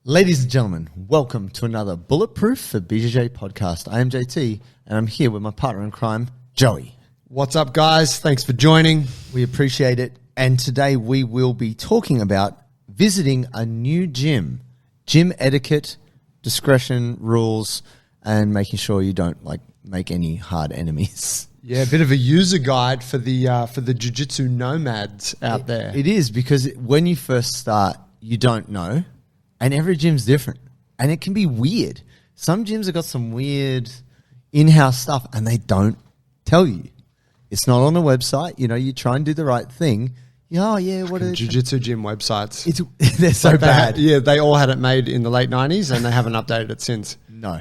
Ladies and gentlemen, welcome to another Bulletproof for BJJ podcast. I am JT, and I'm here with my partner in crime, Joey. What's up, guys? Thanks for joining. We appreciate it. And today we will be talking about visiting a new gym etiquette, discretion, rules, and making sure you don't make any hard enemies. Yeah, a bit of a user guide for the jiu-jitsu nomads out there. It is, because when you first start, you don't know. And every gym's different. And it can be weird. Some gyms have got some weird in-house stuff and they don't tell you. It's not on the website. You know, you try and do the right thing. Oh, yeah, what are jiu-jitsu gym websites? They're so bad. They all had it made in the late 90s and they haven't updated it since. No.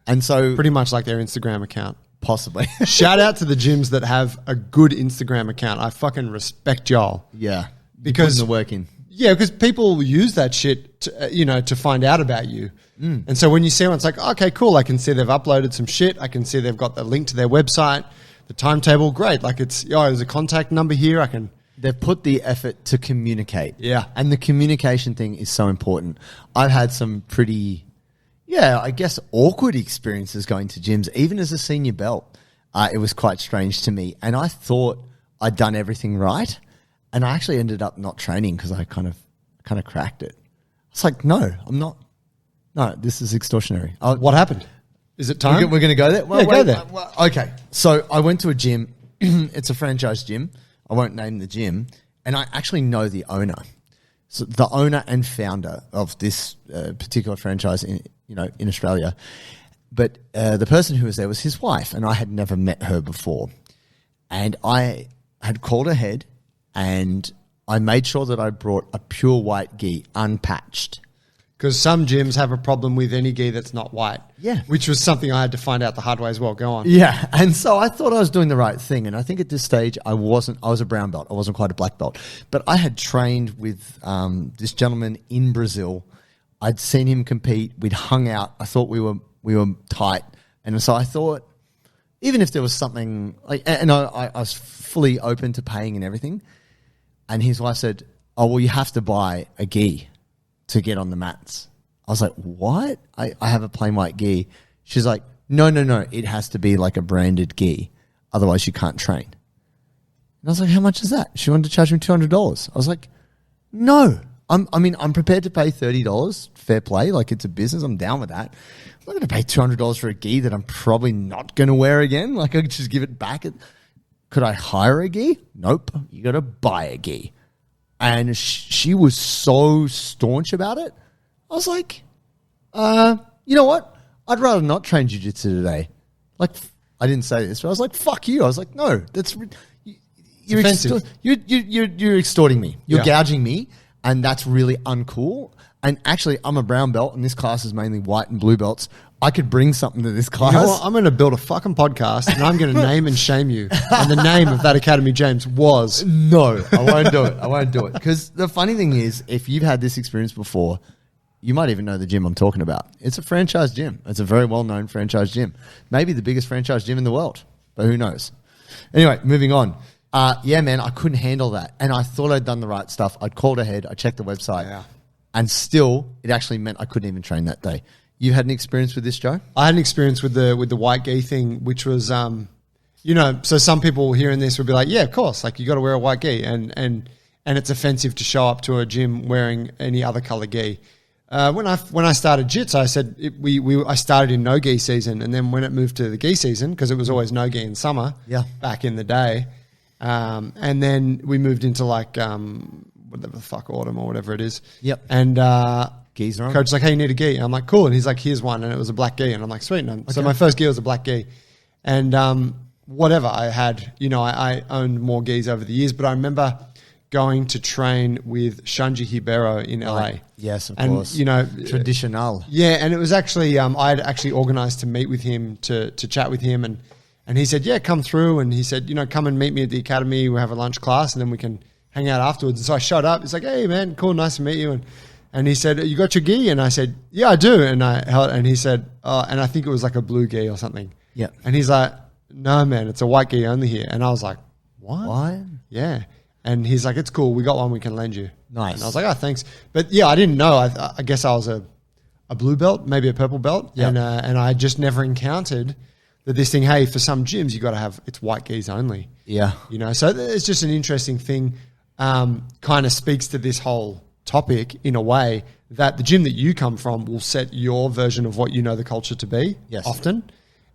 And so... Pretty much like their Instagram account. Possibly. Shout out to the gyms that have a good Instagram account. I fucking respect y'all. Yeah. Because... Putting the work in. Yeah, because people use that shit, to find out about you. And so when you see one, it's like, okay, cool. I can see they've uploaded some shit. I can see they've got the link to their website, the timetable. Great. Like there's a contact number here. They've put the effort to communicate. Yeah. And the communication thing is so important. I've had some pretty, I guess, awkward experiences going to gyms, even as a senior belt. It was quite strange to me. And I thought I'd done everything right. And I actually ended up not training because I kind of cracked it. It's like, no, I'm not. No, this is extortionary. What happened? Is it time? We're going to go there? Well, go there. Okay. So I went to a gym. It's a franchise gym. I won't name the gym. And I actually know the owner. So the owner and founder of this particular franchise in Australia. But the person who was there was his wife, and I had never met her before. And I had called ahead. And I made sure that I brought a pure white gi, unpatched. Because some gyms have a problem with any gi that's not white. Yeah. Which was something I had to find out the hard way as well. Go on. Yeah. And so I thought I was doing the right thing. And I think at this stage I was a brown belt. I wasn't quite a black belt. But I had trained with this gentleman in Brazil. I'd seen him compete. We'd hung out. I thought we were tight. And so I thought, even if there was something, I was fully open to paying and everything. And his wife said, oh, well, you have to buy a gi to get on the mats. I was like, what? I have a plain white gi. She's like, no. It has to be like a branded gi. Otherwise, you can't train. And I was like, how much is that? She wanted to charge me $200. I was like, no. I'm prepared to pay $30. Fair play. Like, it's a business. I'm down with that. I'm not going to pay $200 for a gi that I'm probably not going to wear again. Like, I could just give it back. Could I hire a gi? Nope. You got to buy a gi. And she was so staunch about it. I was like, you know what? I'd rather not train jiu-jitsu today. Like, I didn't say this, but I was like, fuck you. I was like, no, you're extorting me. You're gouging me. And that's really uncool. And actually, I'm a brown belt, and this class is mainly white and blue belts. I could bring something to this class. You know what? I'm going to build a fucking podcast, and I'm going to name and shame you. And the name of that academy, James, was... No, I won't do it. Because the funny thing is, if you've had this experience before, you might even know the gym I'm talking about. It's a franchise gym. It's a very well-known franchise gym. Maybe the biggest franchise gym in the world, but who knows? Anyway, moving on. Yeah, man, I couldn't handle that. And I thought I'd done the right stuff. I'd called ahead. I checked the website. Yeah. And still, it actually meant I couldn't even train that day. You had an experience with this, Joe? I had an experience with the white gi thing, which was, so some people hearing this would be like, yeah, of course, like you got to wear a white gi, and it's offensive to show up to a gym wearing any other color gi. When I started jits, I said I started in no gi season, and then when it moved to the gi season, because it was always no gi in summer, back in the day, and then we moved into whatever the fuck, autumn or whatever it is. Yep. And Gi's on. Coach's like, hey, you need a gi. And I'm like, cool. And he's like, here's one. And it was a black gi. And I'm like, sweet. So my first gi was a black gi. And whatever I had, I owned more gis over the years. But I remember going to train with Shanji Hibero in LA. Yes, of course. Traditional. Yeah. And it was actually, I had actually organized to meet with him, to chat with him. And he said, yeah, come through. And he said, come and meet me at the academy. We'll have a lunch class and then we can hang out afterwards. And so I showed up. He's like, hey, man, cool. Nice to meet you. And he said, you got your gi? And I said, yeah, I do. And he said, and I think it was like a blue gi or something. Yeah. And he's like, no, man, it's a white gi only here. And I was like, what? What? Yeah. And he's like, it's cool. We got one we can lend you. Nice. And I was like, oh, thanks. But yeah, I didn't know. I guess I was a a blue belt, maybe a purple belt, and I just never encountered that this thing. Hey, for some gyms, you got to have it's white gis only. Yeah, So it's just an interesting thing. Kind of speaks to this whole topic in a way that the gym that you come from will set your version of what you know the culture to be. Yes. Often,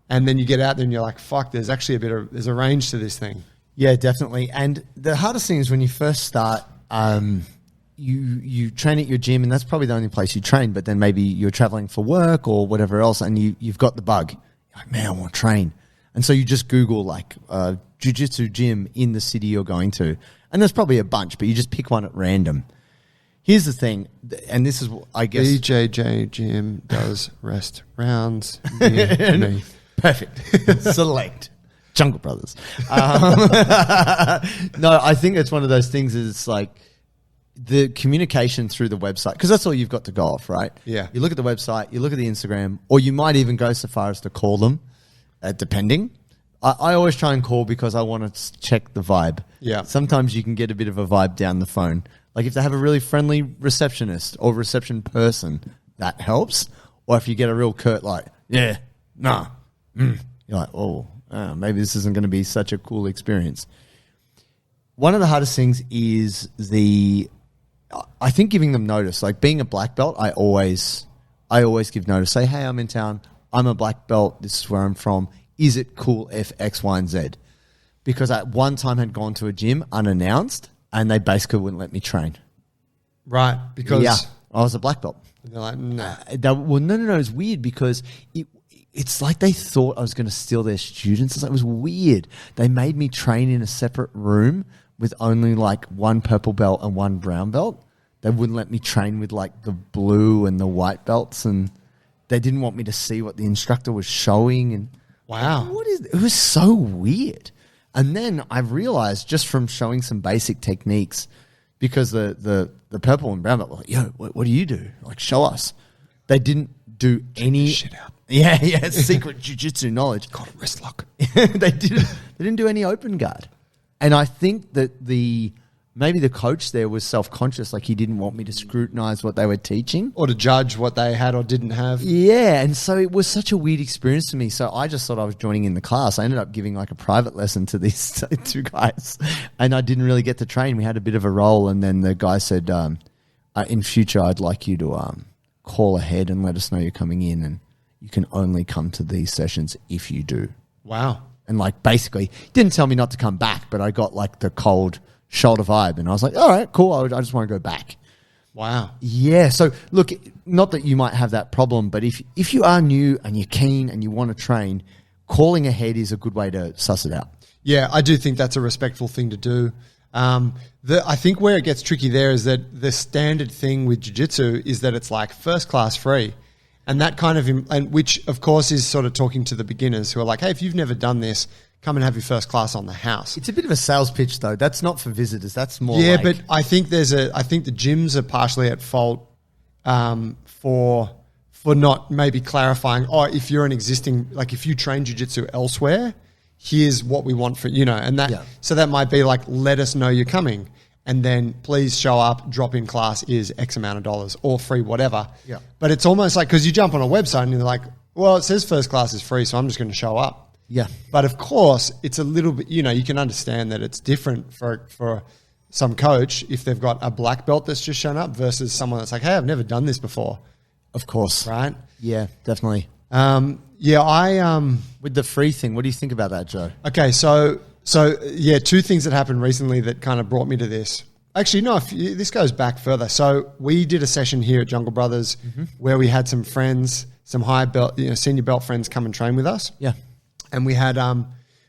and then you get out there and you're like, fuck, there's actually there's a range to this thing. Yeah, definitely. And the hardest thing is when you first start, you train at your gym, and that's probably the only place you train. But then maybe you're traveling for work or whatever else, and you've got the bug. You're like, man, I want to train. And so you just Google like jiu-jitsu gym in the city you're going to. And there's probably a bunch, but you just pick one at random. Here's the thing, and this is, I guess... BJJ gym does rest rounds near me. Perfect. Select. Jungle Brothers. No, I think it's one of those things is it's like the communication through the website, because that's all you've got to go off, right? Yeah. You look at the website, you look at the Instagram, or you might even go so far as to call them, depending. I always try and call because I want to check the vibe. Yeah. Sometimes you can get a bit of a vibe down the phone. Like if they have a really friendly receptionist or reception person, that helps. Or if you get a real curt like, yeah, nah, you're like, oh, maybe this isn't going to be such a cool experience. One of the hardest things is I think giving them notice. Like being a black belt, I always give notice. Say, hey, I'm in town. I'm a black belt. This is where I'm from. Is it cool if X, Y, and Z? Because I at one time had gone to a gym unannounced and they basically wouldn't let me train. Right. Because I was a black belt. And they're like, nah. Well, no. It's weird because it's like they thought I was going to steal their students. It was weird. They made me train in a separate room with only like one purple belt and one brown belt. They wouldn't let me train with like the blue and the white belts, and they didn't want me to see what the instructor was showing. And wow. It was so weird. And then I realized just from showing some basic techniques, because the purple and brown belt were like, yo, what do you do? Like, show us. They didn't do any shit out. Yeah, secret jiu-jitsu knowledge. Got a wrist lock. They didn't do any open guard. And I think that maybe the coach there was self-conscious, like he didn't want me to scrutinize what they were teaching. Or to judge what they had or didn't have. Yeah, and so it was such a weird experience to me. So I just thought I was joining in the class. I ended up giving like a private lesson to these two guys, and I didn't really get to train. We had a bit of a roll, and then the guy said, in future, I'd like you to call ahead and let us know you're coming in, and you can only come to these sessions if you do. Wow. And like basically, didn't tell me not to come back, but I got like the cold shoulder vibe, and I was like, all right, cool. I just want to go back. Wow. Yeah. So look, not that you might have that problem, but if you are new and you're keen and you want to train, calling ahead is a good way to suss it out. Yeah, I do think that's a respectful thing to do. I think where it gets tricky there is that the standard thing with jiu-jitsu is that it's like first class free. And that kind of, and which of course is sort of talking to the beginners who are like, hey, if you've never done this, come and have your first class on the house. It's a bit of a sales pitch though. That's not for visitors. That's more but I think I think the gyms are partially at fault for not maybe clarifying, if you're an existing, like if you train jiu-jitsu elsewhere, here's what we want for, and that, so that might be like, let us know you're coming. And then please show up, drop-in class is X amount of dollars or free, whatever. Yeah. But it's almost like, because you jump on a website and you're like, well, it says first class is free, so I'm just going to show up. Yeah. But of course, it's a little bit, you can understand that it's different for some coach if they've got a black belt that's just shown up versus someone that's like, hey, I've never done this before. Of course. Right? Yeah, definitely. With the free thing, what do you think about that, Joe? Okay, so two things that happened recently that kind of brought me to this. Actually, no, this goes back further. So we did a session here at Jungle Brothers where we had some friends, some high belt, senior belt friends come and train with us. Yeah. And they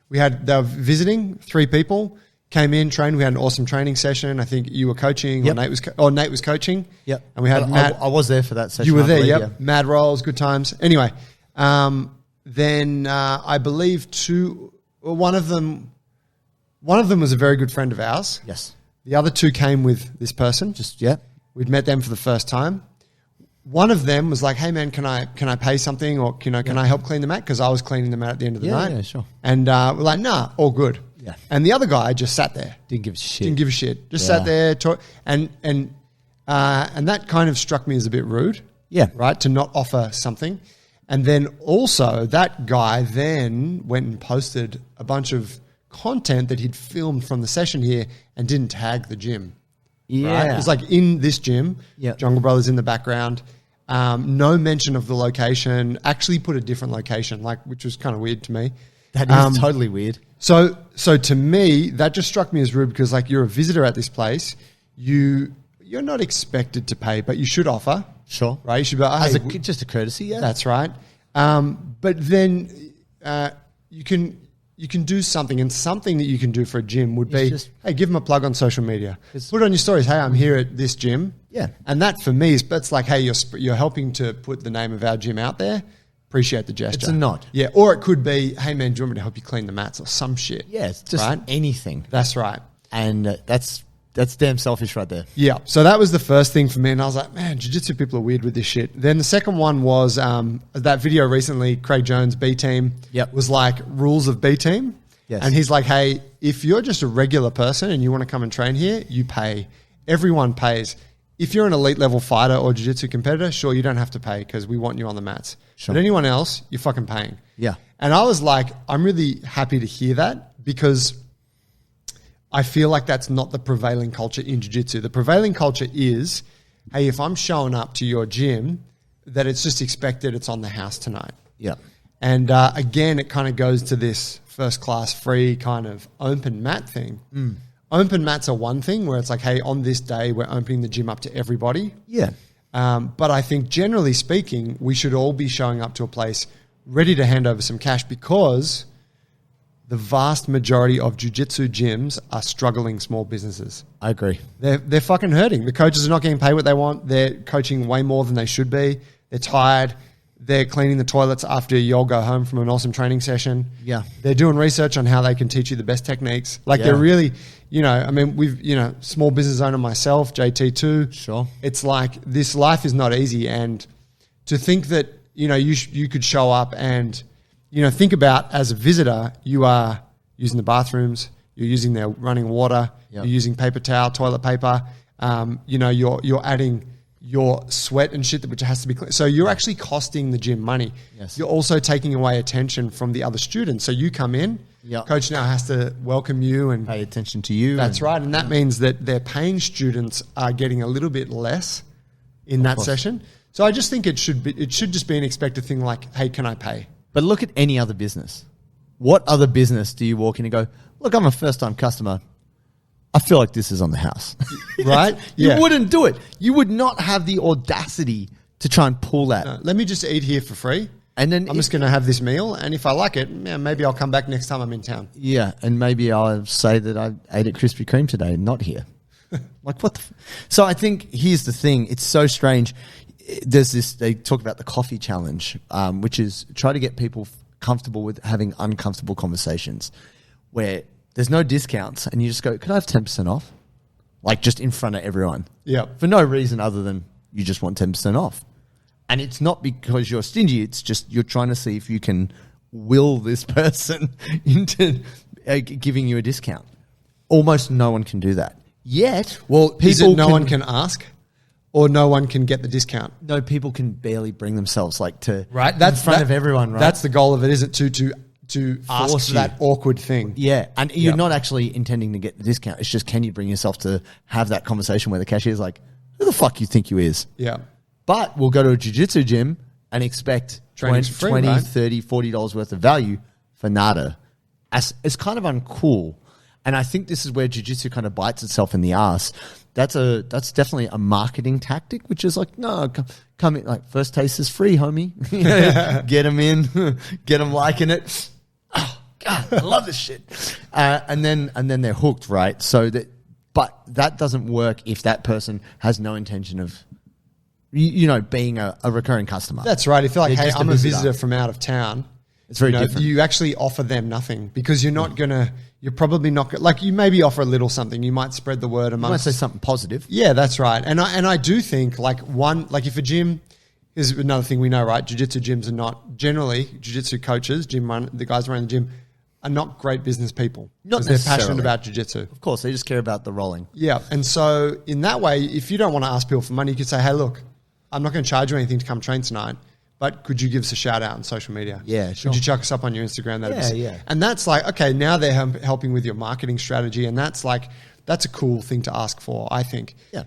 were visiting 3 people, came in, trained. We had an awesome training session. I think you were coaching or Nate was coaching. Yep. And we had Matt. I was there for that session. You were there, yep. Yeah. Mad rolls, good times. Anyway, then I believe one of them was a very good friend of ours. Yes. The other 2 came with this person. We'd met them for the first time. One of them was like, hey man, can I pay something, or can I help clean the mat? Because I was cleaning the mat at the end of the night. Yeah, sure. And we're like, nah, all good. Yeah. And the other guy just sat there. Didn't give a shit. Just sat there, and that kind of struck me as a bit rude. Yeah. Right? To not offer something. And then also that guy then went and posted a bunch of content that he'd filmed from the session here and didn't tag the gym. Yeah. Right? It was like in this gym, Jungle Brothers in the background, no mention of the location, actually put a different location, like, which was kind of weird to me. That is totally weird. So to me, that just struck me as rude because like you're a visitor at this place, you're not expected to pay, but you should offer. Sure. Right? You should be like, As just a courtesy, yeah. that's right. But then you can do something, and something that you can do for a gym would be, hey, give them a plug on social media. Put it on your stories. Hey, I'm here at this gym. Yeah. And that for me that's like, hey, you're helping to put the name of our gym out there. Appreciate the gesture. It's a nod. Yeah. Or it could be, hey man, do you want me to help you clean the mats or some shit? Yeah, it's just anything. That's right. And that's damn selfish right there. Yeah. So that was the first thing for me. And I was like, man, jiu-jitsu people are weird with this shit. Then the second one was that video recently, Craig Jones, B Team, was like rules of B Team. Yes. And he's like, hey, if you're just a regular person and you want to come and train here, you pay. Everyone pays. If you're an elite level fighter or jiu-jitsu competitor, sure, you don't have to pay because we want you on the mats. Sure. But anyone else, you're fucking paying. Yeah. And I was like, I'm really happy to hear that because I feel like that's not the prevailing culture in jiu-jitsu. The prevailing culture is, hey, if I'm showing up to your gym, that it's just expected it's on the house tonight. Yeah. And again, it kind of goes to this first class free kind of open mat thing. Open mats are one thing where it's like, hey, on this day, we're opening the gym up to everybody. Yeah. But I think generally speaking, we should all be showing up to a place ready to hand over some cash because the vast majority of jiu-jitsu gyms are struggling small businesses. I agree. They're fucking hurting. The coaches are not getting paid what they want. They're coaching way more than they should be. They're tired. They're cleaning the toilets after you all go home from an awesome training session. Yeah. They're doing research on how they can teach you the best techniques. Like they're really, I mean, small business owner myself, JT too. Sure. It's like this life is not easy. And to think that, you could show up and, think about as a visitor, you are using the bathrooms, you're using their running water, you're using paper towel, toilet paper, you're adding your sweat and shit which has to be clean. So you're actually costing the gym money. Yes. You're also taking away attention from the other students. So you come in, coach now has to welcome you and pay attention to you. That's right. And that means that their paying students are getting a little bit less in that session. So I just think it should just be an expected thing like, hey, can I pay? But look at any other business. What other business do you walk in and go, look, I'm a first-time customer. I feel like this is on the house. Right? You wouldn't do it. You would not have the audacity to try and pull that. Let me just eat here for free. And then I'm just going to have this meal. And if I like it, maybe I'll come back next time I'm in town. Yeah. And maybe I'll say that I ate at Krispy Kreme today, not here. Like what So I think here's the thing. It's so strange. There's this, they talk about the coffee challenge, which is try to get people comfortable with having uncomfortable conversations where there's no discounts and you just go, could I have 10% off? Like just in front of everyone. Yeah. For no reason other than you just want 10% off. And it's not because you're stingy. It's just you're trying to see if you can will this person into giving you a discount. Almost no one can do that. Yet, no one can ask or no one can get the discount? No, people can barely bring themselves to right. That's in front of everyone, right? That's the goal of it, isn't to ask Force for that awkward thing. Yeah. And you're not actually intending to get the discount. It's just, can you bring yourself to have that conversation where the cashier's like, who the fuck you think you is? Yeah. But we'll go to a jiu-jitsu gym and expect $20, right? $30, $40 worth of value for nada. It's kind of uncool. And I think this is where jiu-jitsu kind of bites itself in the ass. That's definitely a marketing tactic, which is like, no, come in. Like, first taste is free, homie. Get them in, get them liking it. Oh God, I love this shit. And then they're hooked, right? But that doesn't work if that person has no intention of, being a recurring customer. That's right. If you're like, They're hey, I'm a visitor from out of town. It's very different. You actually offer them nothing because you're probably not like you maybe offer a little something. You might spread the word amongst. You might say something positive. Yeah, that's right. And I do think if a gym is another thing we know, right? Jiu-jitsu gyms are not generally jiu-jitsu coaches, the guys running the gym are not great business people. Not necessarily. They're passionate about jiu-jitsu. Of course, they just care about the rolling. Yeah. And so in that way, if you don't want to ask people for money, you could say, hey, look, I'm not going to charge you anything to come train tonight, but could you give us a shout out on social media? Yeah, sure. Could you chuck us up on your Instagram? Yeah. And that's like, okay, now they're helping with your marketing strategy, and that's a cool thing to ask for, I think. Yeah.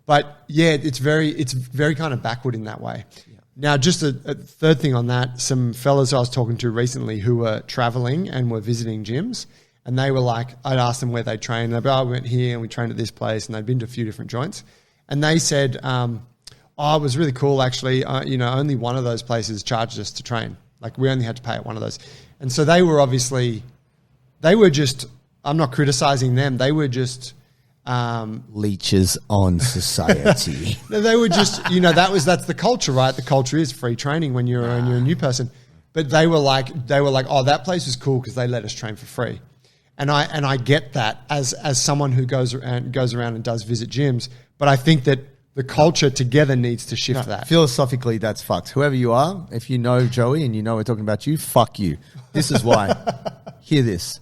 But yeah, it's very kind of backward in that way. Yeah. Now, just a third thing on that, some fellas I was talking to recently who were traveling and were visiting gyms, and they were like, I'd ask them where they train. They'd be, we went here and we trained at this place, and they'd been to a few different joints. And they said, it was really cool actually. Only one of those places charged us to train. Like we only had to pay at one of those. And so they were just, I'm not criticizing them. They were just leeches on society. They were just, that's the culture, right? The culture is free training when you're a new person. But they were like, oh, that place was cool because they let us train for free. And I get that as someone who goes around and does visit gyms. But I think that the culture together needs to shift that. Philosophically, that's fucked. Whoever you are, if you know Joey and you know we're talking about you, fuck you. This is why. Hear this.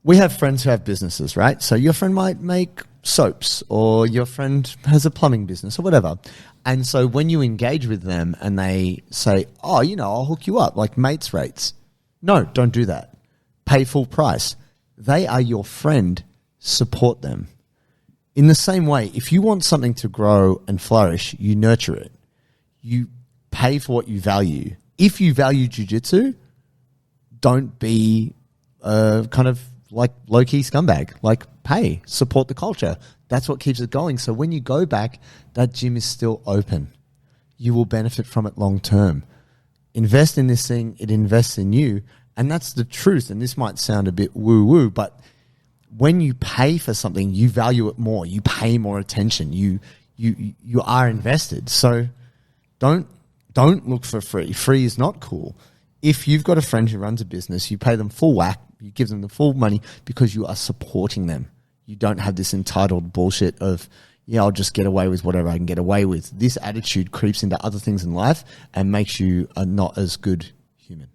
We have friends who have businesses, right? So your friend might make soaps, or your friend has a plumbing business or whatever. And so when you engage with them and they say, oh, I'll hook you up, like mates rates. No, don't do that. Pay full price. They are your friend. Support them. In the same way, if you want something to grow and flourish, you nurture it. You pay for what you value. If you value jiu-jitsu, don't be kind of like low-key scumbag. Like, pay, support the culture. That's what keeps it going. So when you go back, that gym is still open. You will benefit from it long term. Invest in this thing, it invests in you. And that's the truth. And this might sound a bit woo-woo, but when you pay for something, you value it more. You pay more attention. You are invested. So don't look for free. Free is not cool. If you've got a friend who runs a business, you pay them full whack. You give them the full money because you are supporting them. You don't have this entitled bullshit of, I'll just get away with whatever I can get away with. This attitude creeps into other things in life and makes you a not as good human.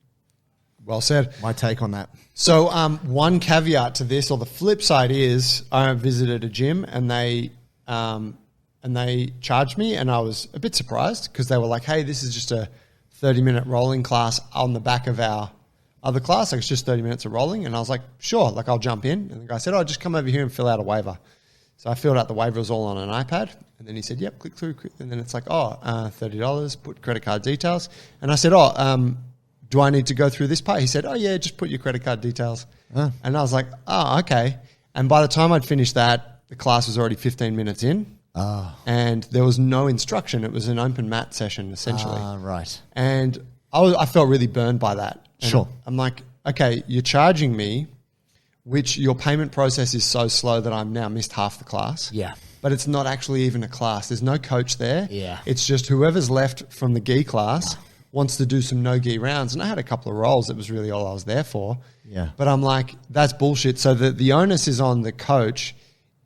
Well said. My take on that. So one caveat to this, or the flip side is, I visited a gym and they charged me, and I was a bit surprised because they were like, hey, this is just a 30-minute rolling class on the back of our other class. Like, it's just 30 minutes of rolling. And I was like, sure, like I'll jump in. And the guy said, just come over here and fill out a waiver. So I filled out the waiver. It was all on an iPad. And then he said, yep, click through. And then it's like, $30, put credit card details. And I said, do I need to go through this part? He said, yeah, just put your credit card details. And I was like, okay. And by the time I'd finished that, the class was already 15 minutes in. And there was no instruction. It was an open mat session, essentially. Right. And I felt really burned by that. And sure. I'm like, okay, you're charging me, which your payment process is so slow that I'm now missed half the class. Yeah. But it's not actually even a class. There's no coach there. Yeah. It's just whoever's left from the gi class wants to do some no gi rounds. And I had a couple of rolls. It was really all I was there for. Yeah. But I'm like, that's bullshit. So the onus is on the coach.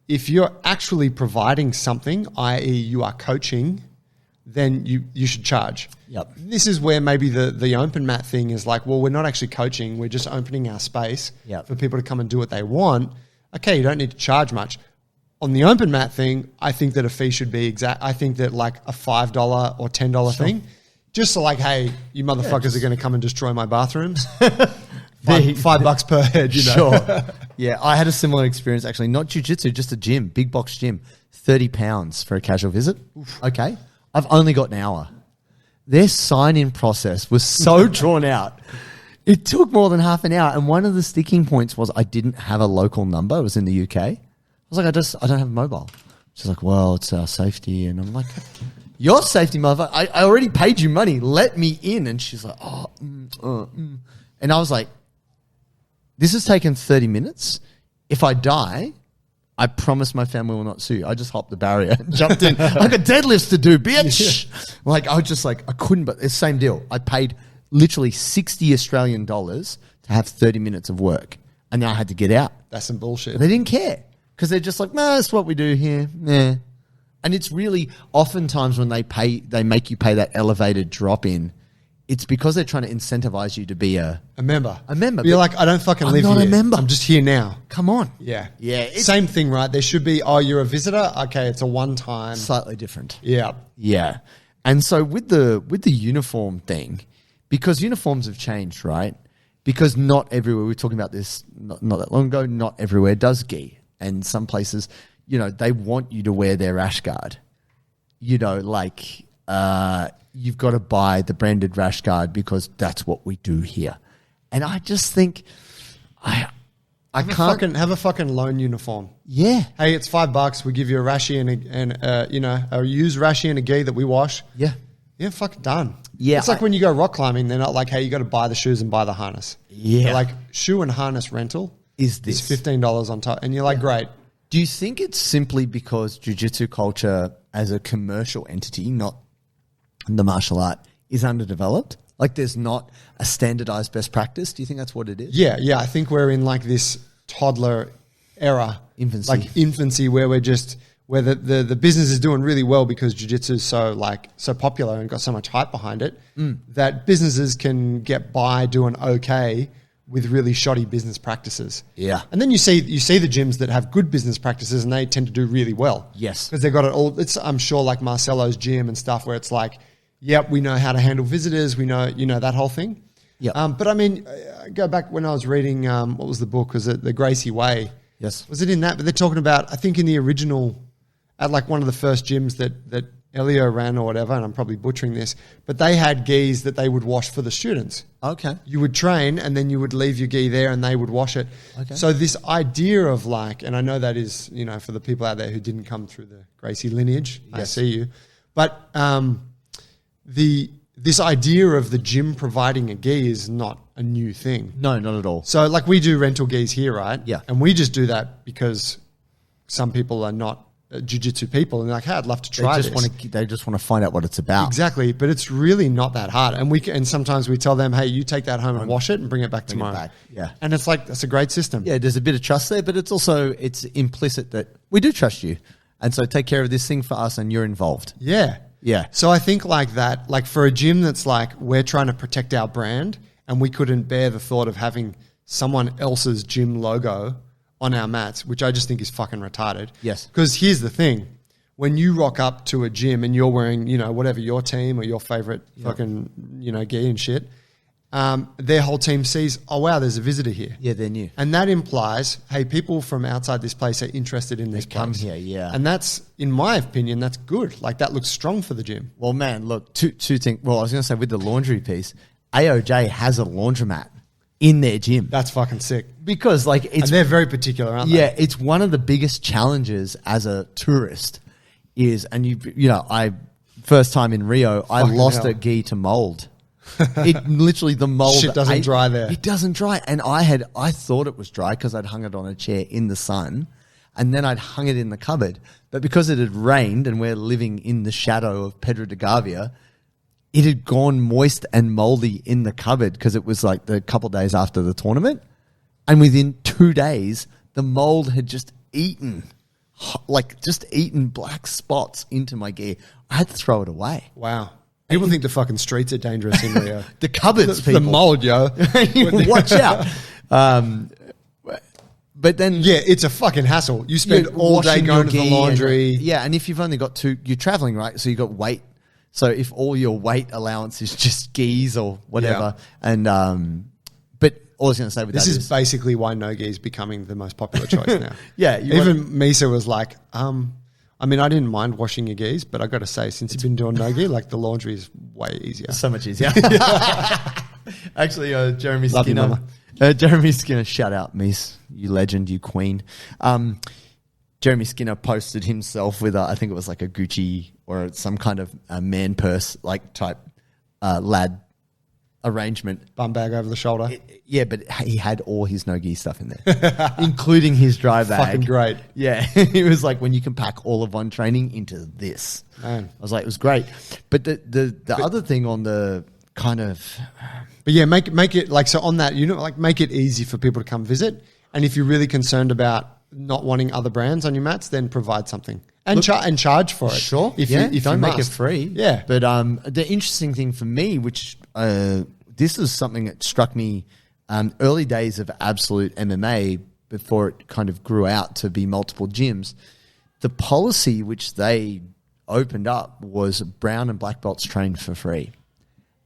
If you're actually providing something, i.e. you are coaching, then you should charge. Yep. This is where maybe the open mat thing is like, well, we're not actually coaching. We're just opening our space for people to come and do what they want. Okay, you don't need to charge much. On the open mat thing, I think that a fee should be exact. I think that like a $5 or $10 thing, just so like, hey, you motherfuckers are going to come and destroy my bathrooms. $5 per head, Sure. Yeah, I had a similar experience actually. Not jiu-jitsu, just a gym, big box gym. £30 for a casual visit. Oof. Okay. I've only got an hour. Their sign-in process was so drawn out. It took more than half an hour. And one of the sticking points was I didn't have a local number. It was in the UK. I was like, I don't have a mobile. She's like, well, it's our safety. And I'm like, your safety, motherfucker. I already paid you money. Let me in. And she's like, And I was like, this has taken 30 minutes. If I die, I promise my family will not sue you. I just hopped the barrier and jumped in. I got deadlifts to do, bitch. Yeah. Like, I was just like, I couldn't, but it's the same deal. I paid literally 60 Australian dollars to have 30 minutes of work. And then I had to get out. That's some bullshit. But they didn't care because they're just like, nah, that's what we do here. Nah. And it's really oftentimes when they make you pay that elevated drop in, it's because they're trying to incentivize you to be a member. But you're like, I don't fucking live here. I'm not a member. I'm just here now. Come on. Yeah. Yeah. Same thing, right? There should be, oh, you're a visitor? Okay, it's a one-time. Slightly different. Yeah. Yeah. And so with the uniform thing, because uniforms have changed, right? Because not everywhere, we were talking about this not that long ago, not everywhere does gi. And some places, you know, they want you to wear their rash guard. You know, like you've got to buy the branded rash guard because that's what we do here. And I just think I can't have a fucking loan uniform. Yeah. Hey, it's $5. We give you a rashie and a used rashie and a gi that we wash. Yeah. Yeah, fucking done. Yeah. It's like when you go rock climbing, they're not like, hey, you got to buy the shoes and buy the harness. Yeah. They're like, shoe and harness rental is $15 on top. And you're like, great. Do you think it's simply because jiu-jitsu culture as a commercial entity, not the martial art, is underdeveloped? Like there's not a standardized best practice? Do you think that's what it is? Yeah. I think we're in like this toddler era. Infancy. Like infancy where we're just, where the business is doing really well because jiu-jitsu is so popular and got so much hype behind it that businesses can get by doing okay with really shoddy business practices. Yeah. And then you see the gyms that have good business practices and they tend to do really well. Yes. Because they've got it all. It's, I'm sure, like Marcelo's gym and stuff where it's like, yep, we know how to handle visitors. We know, that whole thing. Yeah. But I mean, go back when I was reading, what was the book? Was it The Gracie Way? Yes. Was it in that? But they're talking about, I think in the original, at like one of the first gyms that Elio ran or whatever, and I'm probably butchering this, but they had gis that they would wash for the students. Okay. You would train and then you would leave your gi there and they would wash it. Okay. So this idea of like, and I know that is, for the people out there who didn't come through the Gracie lineage, I see you. But this idea of the gym providing a gi is not a new thing. No, not at all. So like we do rental gis here, right? Yeah. And we just do that because some people are not jiu-jitsu people and they're like, hey, I'd love to try this. They just want to find out what it's about. Exactly. But it's really not that hard. And sometimes we tell them, hey, you take that home and wash it and bring it back tomorrow. Yeah. And it's like, that's a great system. Yeah, there's a bit of trust there, but it's also, it's implicit that we do trust you. And so take care of this thing for us and you're involved. Yeah. Yeah. So I think like that, like for a gym that's like, we're trying to protect our brand and we couldn't bear the thought of having someone else's gym logo on our mats, which I just think is fucking retarded. Yes. Because here's the thing. When you rock up to a gym and you're wearing, whatever your team or your favorite fucking, gi and shit, their whole team sees, oh, wow, there's a visitor here. Yeah, they're new. And that implies, hey, people from outside this place are interested in this place. Come here, yeah. And that's, in my opinion, that's good. Like that looks strong for the gym. Well, man, look, two things. Well, I was going to say with the laundry piece, AOJ has a laundromat in their gym. That's fucking sick. Because like it's... And they're very particular, aren't they? Yeah, it's one of the biggest challenges as a tourist is, and I first time in Rio, I lost a gi to mold. It literally, the mold... Shit doesn't dry there. It doesn't dry. And I thought it was dry because I'd hung it on a chair in the sun and then I'd hung it in the cupboard. But because it had rained and we're living in the shadow of Pedro de Gavia, it had gone moist and moldy in the cupboard because it was like the couple of days after the tournament. And within 2 days, the mold had just eaten black spots into my gear. I had to throw it away. Wow. People think the fucking streets are dangerous in Rio. The cupboards, the people. mold, yo. Watch out. But then... Yeah, it's a fucking hassle. You spend all day going to the laundry. Yeah, and if you've only got you're traveling, right? So you've got weight. So if all your weight allowance is just gis or whatever, and but all I was going to say with this that is basically why no gi is becoming the most popular choice now. Yeah, even Misa was like, I mean, I didn't mind washing your gis, but I got to say, since you've been doing no gi, like the laundry is way easier. So much easier. Actually, Jeremy Love Skinner. Jeremy Skinner, shout out, Mies, you legend, you queen. Jeremy Skinner posted himself with I think it was like a Gucci or some kind of man purse like type lad arrangement. Bum bag over the shoulder. Yeah, but he had all his no-gi stuff in there, including his dry bag. Fucking great. Yeah, it was like when you can pack all of one training into this. Man. I was like, it was great. But the other thing on the kind of... But yeah, make it like, so on that, like make it easy for people to come visit. And if you're really concerned about not wanting other brands on your mats, then provide something. And charge for it. Sure. If yeah. you Don't make it must. free. Yeah. But the interesting thing for me, which this is something that struck me early days of Absolute MMA before it kind of grew out to be multiple gyms, the policy which they opened up was brown and black belts trained for free.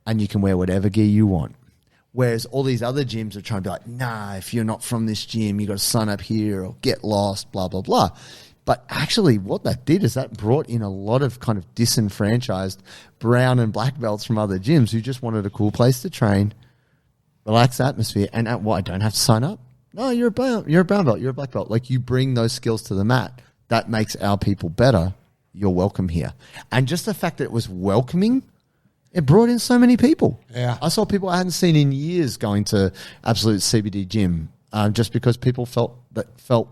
And you can wear whatever gear you want. Whereas all these other gyms are trying to be like, nah, if you're not from this gym, you got to sign up here or get lost, blah, blah, blah. But actually what that did is that brought in a lot of kind of disenfranchised brown and black belts from other gyms who just wanted a cool place to train, relaxed atmosphere, and I don't have to sign up. No, you're a brown belt, you're a black belt. Like, you bring those skills to the mat. That makes our people better. You're welcome here. And just the fact that it was welcoming, it brought in so many people. Yeah. I saw people I hadn't seen in years going to Absolute CBD gym just because people felt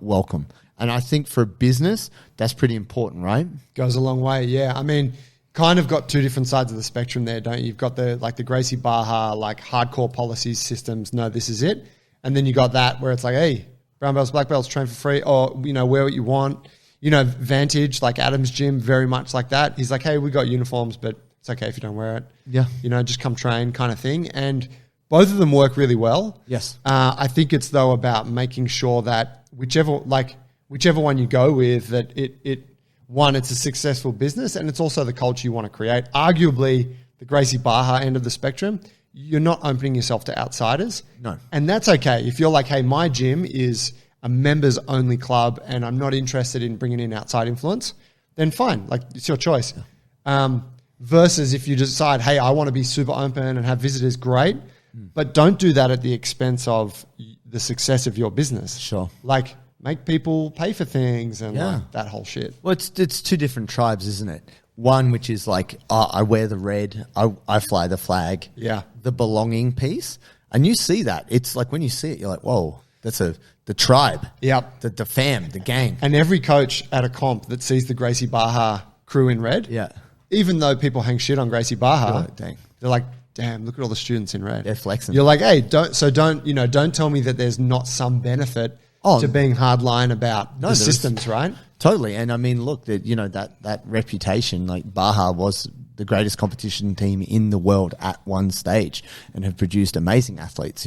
welcome. And I think for business, that's pretty important, right? Goes a long way, yeah. I mean, kind of got two different sides of the spectrum there, don't you? You've got the Gracie Barra, like hardcore policies, systems, no, this is it. And then you got that where it's like, hey, brown belts, black belts, train for free, or, wear what you want. Vantage, like Adam's gym, very much like that. He's like, hey, we got uniforms, but it's okay if you don't wear it. Yeah. Just come train kind of thing. And both of them work really well. Yes. I think it's, though, about making sure that whichever one you go with, that it's a successful business, and it's also the culture you want to create. Arguably, the Gracie Barra end of the spectrum, you're not opening yourself to outsiders. No. And that's okay. If you're like, hey, my gym is a members-only club and I'm not interested in bringing in outside influence, then fine. Like, it's your choice. Yeah. Versus if you decide, hey, I want to be super open and have visitors, great. But don't do that at the expense of the success of your business. Sure. Like, make people pay for things and like that whole shit. Well, it's two different tribes, isn't it? One which is like, I wear the red, I fly the flag. Yeah. The belonging piece. And you see that. It's like when you see it, you're like, whoa, that's the tribe. Yep. The fam, the gang. And every coach at a comp that sees the Gracie Barra crew in red, even though people hang shit on Gracie Barra, they're like, damn, look at all the students in red. They're flexing. You're like, hey, don't tell me that there's not some benefit to being hardline about the systems, right? Totally. And I mean, look, that reputation, like Baja was the greatest competition team in the world at one stage and have produced amazing athletes,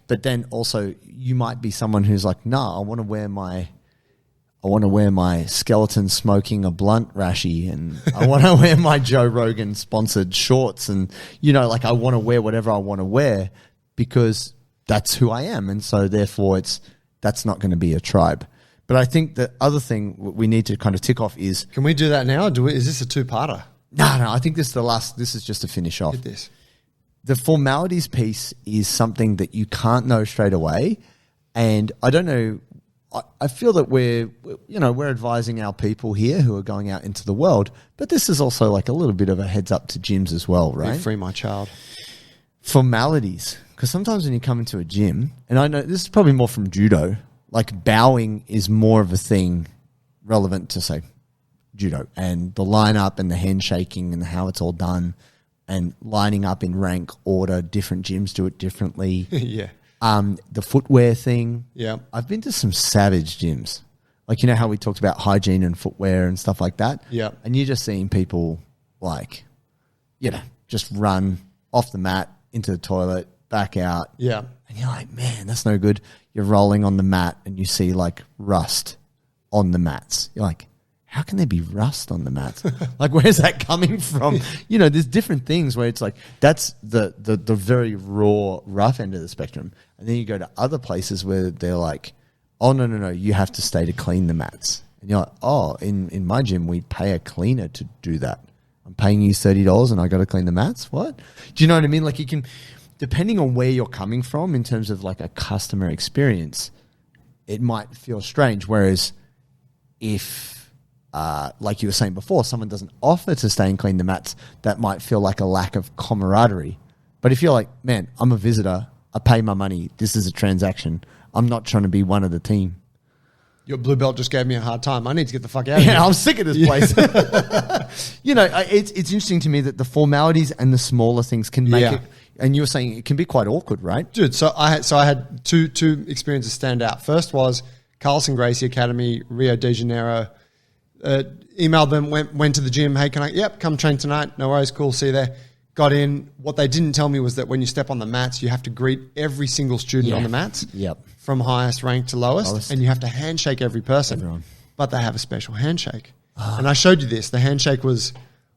But then also you might be someone who's like, nah, I want to wear my skeleton smoking a blunt rashy, and I want to wear my Joe Rogan sponsored shorts, and I want to wear whatever I want to wear because that's who I am. And so therefore that's not going to be a tribe. But I think the other thing we need to kind of tick off is... Can we do that now? Is this a two-parter? No, I think this is just to finish off. Hit this. The formalities piece is something that you can't know straight away. And I don't know, I feel that we're advising our people here who are going out into the world, but this is also like a little bit of a heads up to gyms as well, right? Free my child. Formalities. Because sometimes when you come into a gym, and I know this is probably more from judo, like bowing is more of a thing relevant to, say, judo, and the lineup and the handshaking and how it's all done and lining up in rank order. Different gyms do it differently. Yeah. The footwear thing. Yeah. I've been to some savage gyms. Like, how we talked about hygiene and footwear and stuff like that. Yeah. And you're just seeing people like, just run off the mat into the toilet, back out. Yeah. And you're like, man, that's no good. You're rolling on the mat and you see like rust on the mats. You're like, how can there be rust on the mats? Like, where's that coming from? There's different things where it's like, that's the very raw, rough end of the spectrum. And then you go to other places where they're like, oh, no, you have to stay to clean the mats. And you're like, oh, in my gym, we pay a cleaner to do that. I'm paying you $30 and I got to clean the mats? What? Do you know what I mean? Like, you can, depending on where you're coming from in terms of like a customer experience, it might feel strange. Whereas if, like you were saying before, someone doesn't offer to stay and clean the mats, that might feel like a lack of camaraderie. But if you're like, man, I'm a visitor, I pay my money, this is a transaction, I'm not trying to be one of the team. Your blue belt just gave me a hard time. I need to get the fuck out of here. Yeah, I'm sick of this place. It's interesting to me that the formalities and the smaller things can make it, and you were saying it can be quite awkward, right? Dude, so I had two experiences stand out. First was Carlson Gracie Academy, Rio de Janeiro. emailed them, went to the gym. Hey, come train tonight. No worries. Cool. See you there. Got in. What they didn't tell me was that when you step on the mats, you have to greet every single student on the mats. Yep. From highest rank to lowest. And you have to handshake every person. Everyone. But they have a special handshake. And I showed you this. The handshake was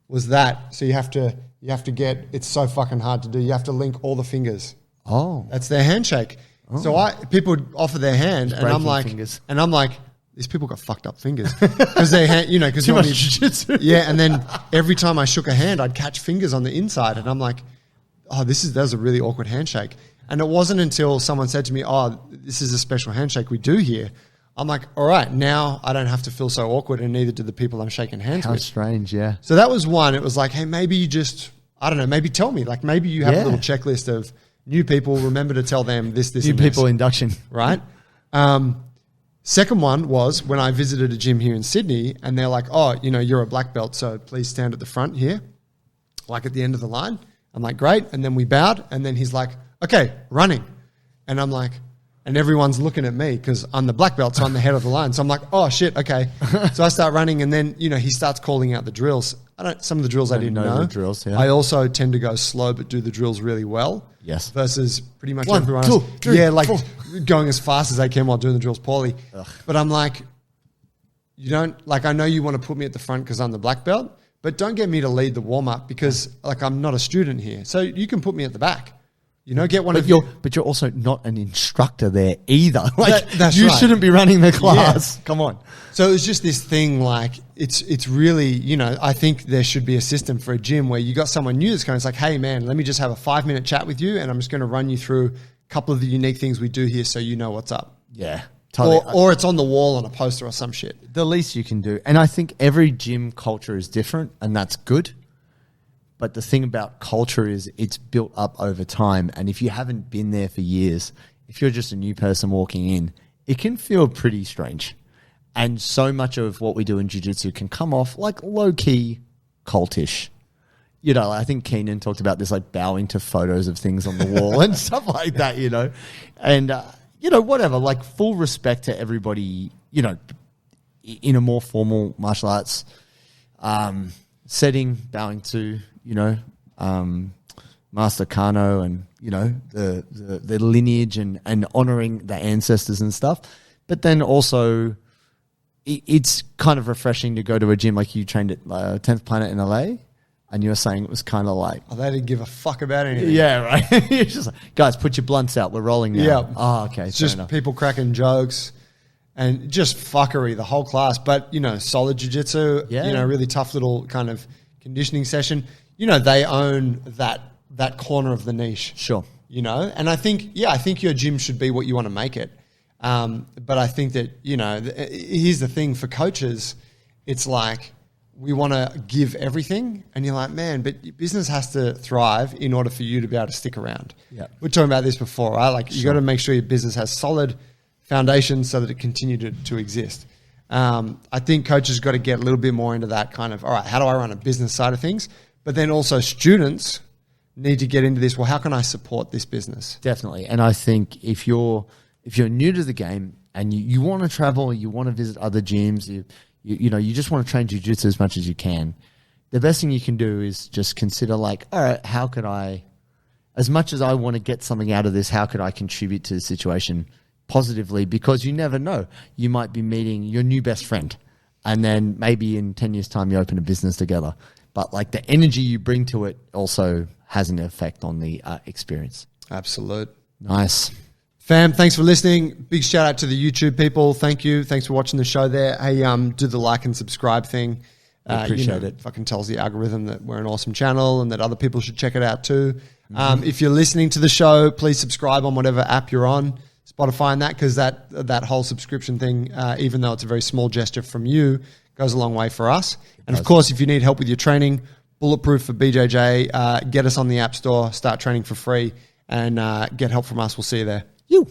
that. So you have to get, it's so fucking hard to do. You have to link all the fingers. Oh. That's their handshake. Oh. So people would offer their hand and I'm like, these people got fucked up fingers because because too much jiu-jitsu. Yeah. And then every time I shook a hand, I'd catch fingers on the inside and I'm like, oh, that was a really awkward handshake. And it wasn't until someone said to me, oh, this is a special handshake we do here. I'm like, all right, now I don't have to feel so awkward and neither do the people I'm shaking hands with. How strange, yeah. So that was one. It was like, hey, maybe you just, I don't know, maybe tell me. Like maybe you have a little checklist of new people, remember to tell them this, new and people this. Induction. Right? Second one was when I visited a gym here in Sydney and they're like, oh, you're a black belt, so please stand at the front here, like at the end of the line. I'm like, great. And then we bowed and then he's like, okay, running. And I'm like, and everyone's looking at me because I'm the black belt, so I'm the head of the line. So I'm like, oh shit, okay. So I start running and then, he starts calling out the drills. Some of the drills I didn't know. The drills, yeah. I also tend to go slow but do the drills really well. Yes. Versus pretty much 1, everyone 2, else. 3, like 4. going as fast as I can while doing the drills poorly. Ugh. But I'm like, I know you want to put me at the front because I'm the black belt, but don't get me to lead the warm up because I'm not a student here. So you can put me at the back. Get one of your. But you're also not an instructor there either. That's you right. shouldn't be running the class. Yeah. Come on. So it's just this thing. It's really I think there should be a system for a gym where you got someone new that's going. It's like, hey man, let me just have a 5-minute chat with you, and I'm just going to run you through a couple of the unique things we do here, so you know what's up. Yeah. Totally. Or it's on the wall on a poster or some shit. The least you can do, and I think every gym culture is different, and that's good. But the thing about culture is it's built up over time. And if you haven't been there for years, if you're just a new person walking in, it can feel pretty strange. And so much of what we do in jiu-jitsu can come off like low-key cultish. I think Keenan talked about this, like bowing to photos of things on the wall and stuff like that, And, whatever, like full respect to everybody, in a more formal martial arts setting, bowing to... Master Kano and, the lineage and honoring the ancestors and stuff. But then also it's kind of refreshing to go to a gym like you trained at 10th Planet in LA and you were saying it was kind of like... Oh, they didn't give a fuck about anything. Yeah, right. You're just like, guys, put your blunts out. We're rolling now. Yeah. Oh, okay. It's just people cracking jokes and just fuckery the whole class. But, solid jiu-jitsu, really tough little kind of conditioning session. They own that corner of the niche. Sure. And I think your gym should be what you want to make it. But I think that, here's the thing for coaches, it's like we want to give everything and you're like, man, but your business has to thrive in order for you to be able to stick around. Yeah. We're talking about this before, right? Like you got to make sure your business has solid foundations so that it continue to exist. I think coaches got to get a little bit more into that kind of, all right, how do I run a business side of things? But then also students need to get into this. Well, how can I support this business? Definitely. And I think if you're new to the game and you want to travel, you want to visit other gyms, you just want to train jiu-jitsu as much as you can, the best thing you can do is just consider like, all right, how could I, as much as I want to get something out of this, how could I contribute to the situation positively? Because you never know. You might be meeting your new best friend and then maybe in 10 years' time you open a business together. But like the energy you bring to it also has an effect on the experience. Absolute. Nice. Fam, thanks for listening. Big shout out to the YouTube people. Thank you. Thanks for watching the show there. Hey, do the like and subscribe thing. Appreciate it. Fucking tells the algorithm that we're an awesome channel and that other people should check it out too. If you're listening to the show, please subscribe on whatever app you're on. Spotify and that, because that whole subscription thing, even though it's a very small gesture from you, goes a long way for us. And of course, if you need help with your training, Bulletproof for BJJ, get us on the App Store, start training for free, and get help from us. We'll see you there. You.